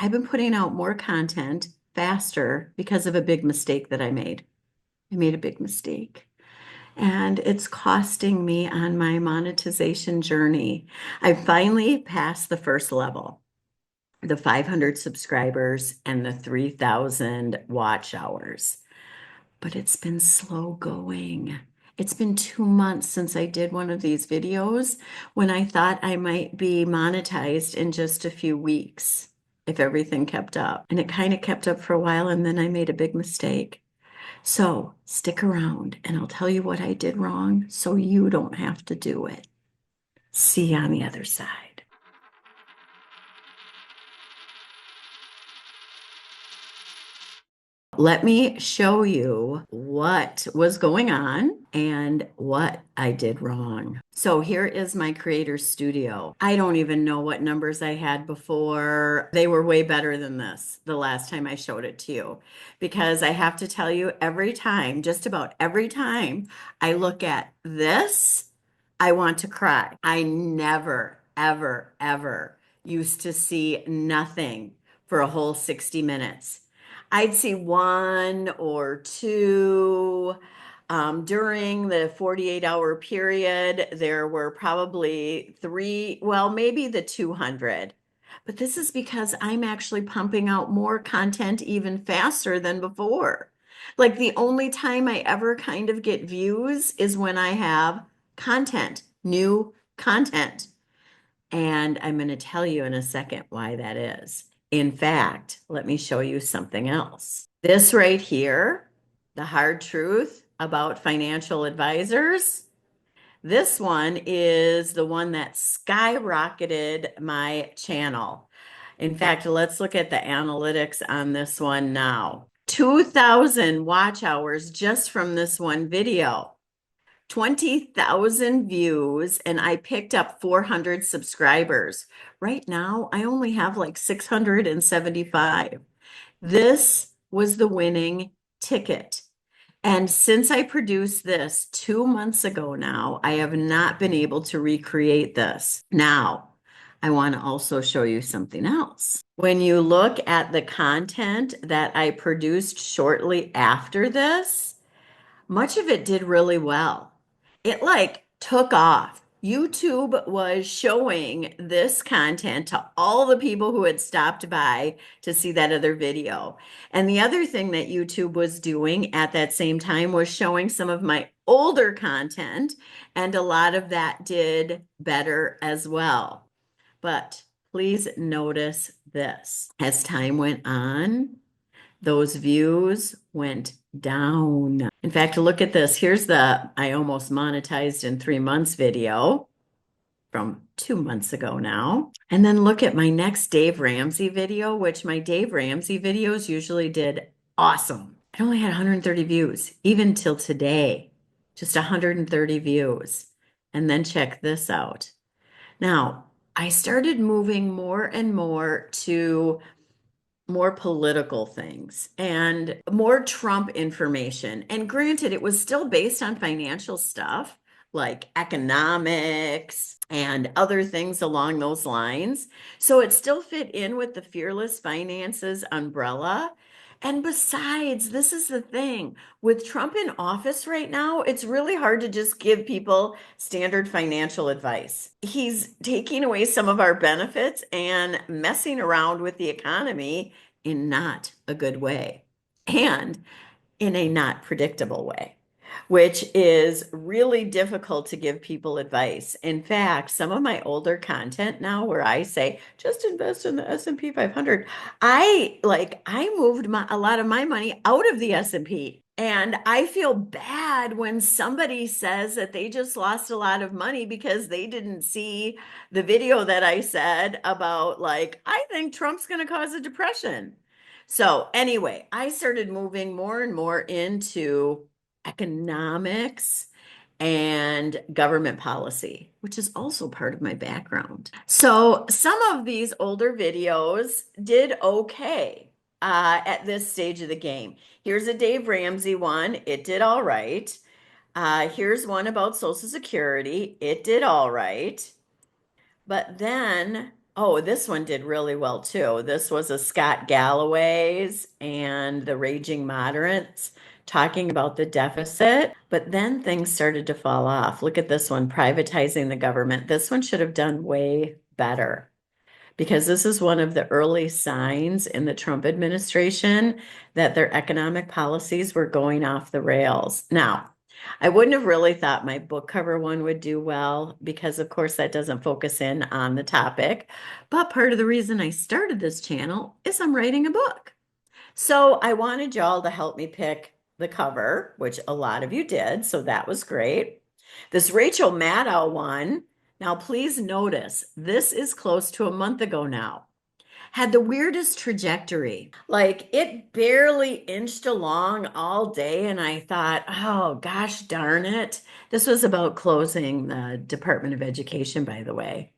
I've been putting out more content faster because of a big mistake that I made. I made a big mistake. And it's costing me on my monetization journey. I finally passed the first level, the 500 subscribers and the 3,000 watch hours. But it's been slow going. It's been 2 months since I did one of these videos when I thought I might be monetized in just a few weeks if everything kept up. And it kind of kept up for a while, and then I made a big mistake. So stick around and I'll tell you what I did wrong so you don't have to do it. See you on the other side. Let me show you what was going on and what I did wrong. So here is my creator studio. I don't even know what numbers I had before. They were way better than this the last time I showed it to you. Because I have to tell you, every time, just about every time I look at this, I want to cry. I never, ever, ever used to see nothing for a whole 60 minutes. I'd see one or two. During the 48-hour period, there were probably three, well, maybe the 200. But this is because I'm actually pumping out more content even faster than before. Like the only time I ever kind of get views is when I have content, new content. And I'm going to tell you in a second why that is. In fact, let me show you something else. This right here, the hard truth about financial advisors. This one is the one that skyrocketed my channel. In fact, let's look at the analytics on this one now. 2,000 watch hours just from this one video. 20,000 views, and I picked up 400 subscribers. Right now, I only have like 675. This was the winning ticket. And since I produced this 2 months ago now, I have not been able to recreate this. Now, I want to also show you something else. When you look at the content that I produced shortly after this, much of it did really well. It like took off. YouTube was showing this content to all the people who had stopped by to see that other video. And the other thing that YouTube was doing at that same time was showing some of my older content, and a lot of that did better as well. But please notice this. As time went on, those views went down. In fact, look at this. Here's the I almost monetized in 3 months video from 2 months ago now. And then look at my next Dave Ramsey video, which my Dave Ramsey videos usually did awesome. It only had 130 views, even till today, just 130 views. And then check this out. Now, I started moving more and more to more political things and more Trump information. And granted, it was still based on financial stuff like economics and other things along those lines. So it still fit in with the Fearless Finances umbrella. And besides, this is the thing with Trump in office right now, it's really hard to just give people standard financial advice. He's taking away some of our benefits and messing around with the economy in not a good way and in a not predictable way, which is really difficult to give people advice. In fact, some of my older content now where I say just invest in the S&P 500, I moved a lot of my money out of the S&P. And I feel bad when somebody says that they just lost a lot of money because they didn't see the video that I said about, like, I think Trump's going to cause a depression. So anyway, I started moving more and more into economics and government policy, which is also part of my background. So some of these older videos did okay at this stage of the game. Here's a Dave Ramsey one. It did all right. Here's one about Social Security. It did all right. But then Oh, this one did really well too. This was a Scott Galloway's and the Raging Moderates talking about the deficit, but then things started to fall off. Look at this one, privatizing the government. This one should have done way better because this is one of the early signs in the Trump administration that their economic policies were going off the rails. Now, I wouldn't have really thought my book cover one would do well because, of course, that doesn't focus in on the topic. But part of the reason I started this channel is I'm writing a book. So I wanted y'all to help me pick the cover, which a lot of you did. So that was great. This Rachel Maddow one, now please notice this is close to a month ago now, had the weirdest trajectory. Like it barely inched along all day. And I thought, oh gosh darn it. This was about closing the Department of Education, by the way.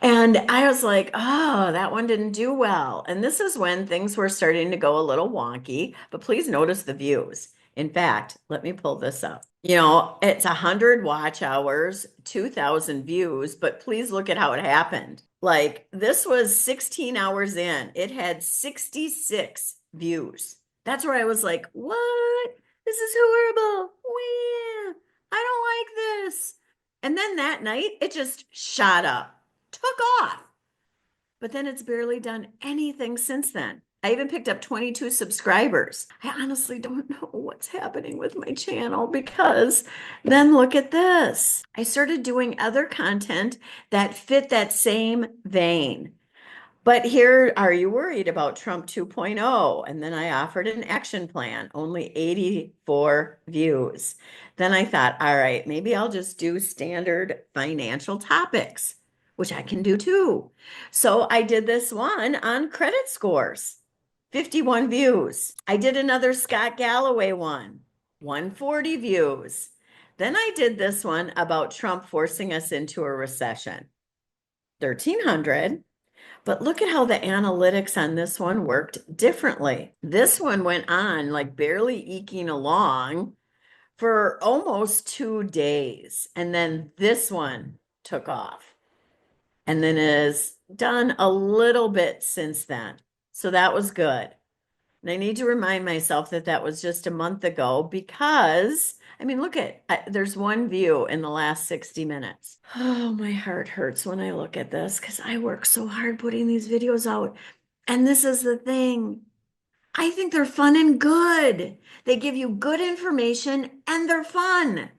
And I was like, oh, that one didn't do well. And this is when things were starting to go a little wonky, but please notice the views. In fact, let me pull this up. It's 100 watch hours, 2,000 views, but please look at how it happened. Like this was 16 hours in, it had 66 views. That's where I was like, what? This is horrible. Wah, I don't like this. And then that night, it just shot up, took off. But then it's barely done anything since then. I even picked up 22 subscribers. I honestly don't know what's happening with my channel because then look at this. I started doing other content that fit that same vein. But here, are you worried about Trump 2.0? And then I offered an action plan, only 84 views. Then I thought, all right, maybe I'll just do standard financial topics, which I can do too. So I did this one on credit scores, 51 views. I did another Scott Galloway one, 140 views. Then I did this one about Trump forcing us into a recession, 1,300. But look at how the analytics on this one worked differently. This one went on like barely eking along for almost 2 days. And then this one took off and then has done a little bit since then. So that was good. And I need to remind myself that that was just a month ago because, I mean, look at, there's one view in the last 60 minutes. Oh, my heart hurts when I look at this because I work so hard putting these videos out. And this is the thing. I think they're fun and good. They give you good information and they're fun.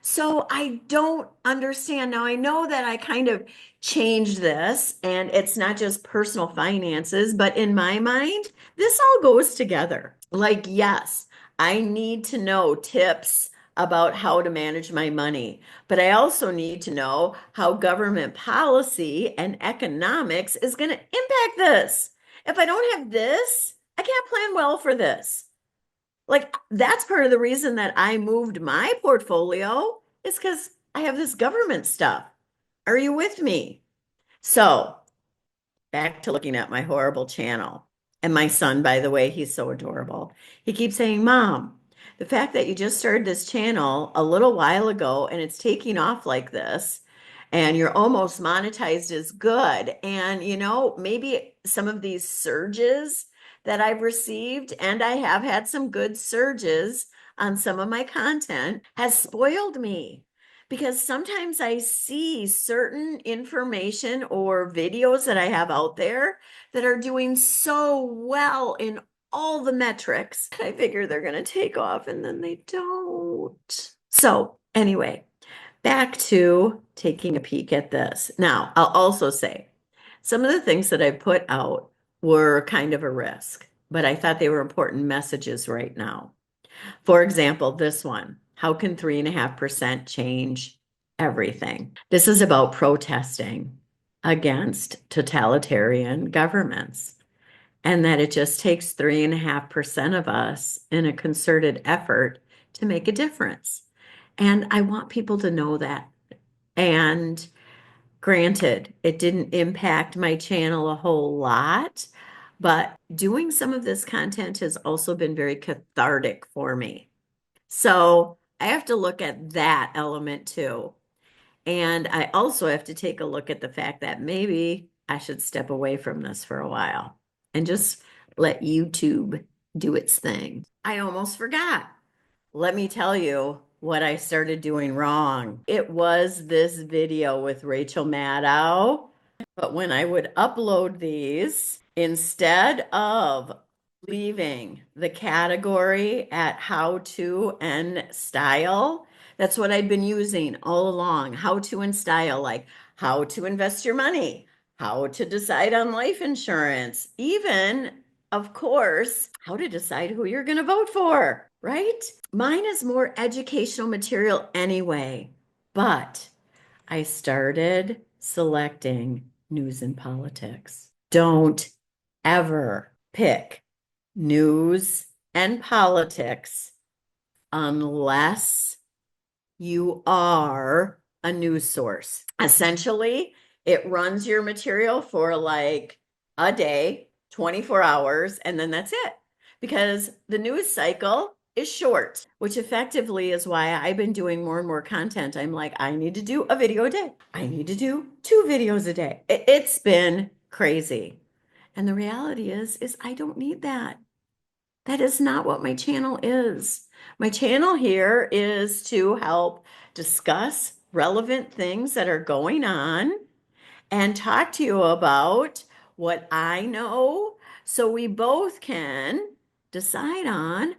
So I don't understand. Now I know that I kind of changed this and it's not just personal finances, but in my mind, this all goes together. Like, yes, I need to know tips about how to manage my money, but I also need to know how government policy and economics is going to impact this. If I don't have this, I can't plan well for this. Like that's part of the reason that I moved my portfolio is because I have this government stuff. Are you with me? So back to looking at my horrible channel. And my son, by the way, he's so adorable. He keeps saying, Mom, the fact that you just started this channel a little while ago and it's taking off like this, and you're almost monetized is good. And, maybe some of these surges that I've received, and I have had some good surges on some of my content, has spoiled me because sometimes I see certain information or videos that I have out there that are doing so well in all the metrics. I figure they're going to take off and then they don't. So, anyway, back to taking a peek at this. Now, I'll also say some of the things that I put out were kind of a risk, but I thought they were important messages right now. For example, this one, how can 3.5% change everything? This is about protesting against totalitarian governments and that it just takes 3.5% of us in a concerted effort to make a difference. And I want people to know that. And granted, it didn't impact my channel a whole lot, but doing some of this content has also been very cathartic for me. So I have to look at that element too. And I also have to take a look at the fact that maybe I should step away from this for a while and just let YouTube do its thing. I almost forgot. Let me tell you what I started doing wrong. It was this video with Rachel Maddow, but when I would upload these, instead of leaving the category at how to and style, that's what I'd been using all along. How to and style, like how to invest your money, how to decide on life insurance, even, of course, how to decide who you're going to vote for, right? Mine is more educational material anyway, but I started selecting news and politics. Don't ever pick news and politics unless you are a news source. Essentially, it runs your material for like a day, 24 hours, and then that's it. Because the news cycle is short, which effectively is why I've been doing more and more content. I'm like, I need to do a video a day. I need to do 2 videos a day. It's been crazy. And the reality is I don't need that. That is not what my channel is. My channel here is to help discuss relevant things that are going on and talk to you about what I know so we both can decide on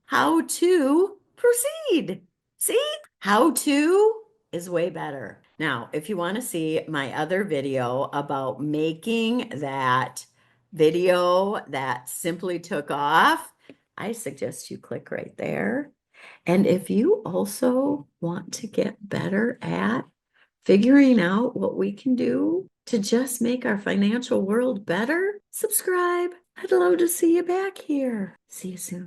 how to proceed. See? How to is way better. Now, if you want to see my other video about making that video that simply took off, I suggest you click right there. And if you also want to get better at figuring out what we can do to just make our financial world better, subscribe. I'd love to see you back here. See you soon.